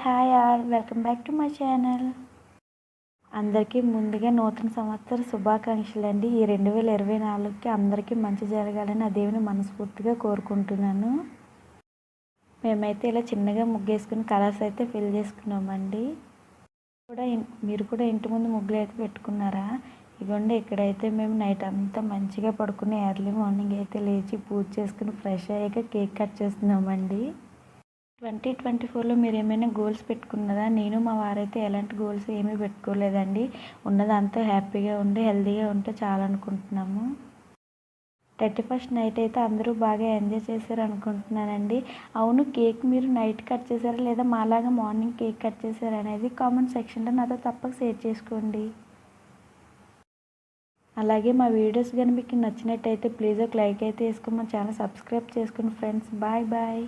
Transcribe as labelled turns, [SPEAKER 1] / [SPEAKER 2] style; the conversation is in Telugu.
[SPEAKER 1] Hi all welcome back to my channel. అందరికీ ముందుగా నూతన సంవత్సర శుభాకాంక్షలు అండి. ఈ 2024కి అందరికీ మంచి జరగాలని ఆ దేవుని మనస్ఫూర్తిగా కోరుకుంటున్నాను. మేమైతే ఇలా చిన్నగా ముగ్గేసుకుని కలర్స్ అయితే ఫిల్ చేసుకున్నామండి. మీరు కూడా ఇంటి ముందు ముగ్గులు అయితే పెట్టుకున్నారా? ఇదిగోండి, ఇక్కడైతే మేము నైట్ అంతా మంచిగా పడుకుని ఎర్లీ మార్నింగ్ అయితే లేచి పూజ చేసుకుని ఫ్రెష్ అయ్యాక కేక్ కట్ చేస్తున్నామండి. 2024లో మీరు ఏమైనా గోల్స్ పెట్టుకున్నారా? నేను మా వారైతే ఎలాంటి గోల్స్ ఏమీ పెట్టుకోలేదండి. ఉన్నదంతా హ్యాపీగా ఉండి హెల్తీగా ఉంటే చాలా అనుకుంటున్నాము. 31st నైట్ అయితే అందరూ బాగా ఎంజాయ్ చేశారు అనుకుంటున్నానండి. అవును, కేక్ మీరు నైట్ కట్ చేశారా లేదా మాలాగా మార్నింగ్ కేక్ కట్ చేశారా అనేది కామెంట్ సెక్షన్లో నాతో తప్పక షేర్ చేసుకోండి. అలాగే మా వీడియోస్ కానీ మీకు నచ్చినట్టయితే ప్లీజ్ ఒక లైక్ అయితే వేసుకొని మా ఛానల్ సబ్స్క్రైబ్ చేసుకోండి ఫ్రెండ్స్. Bye bye.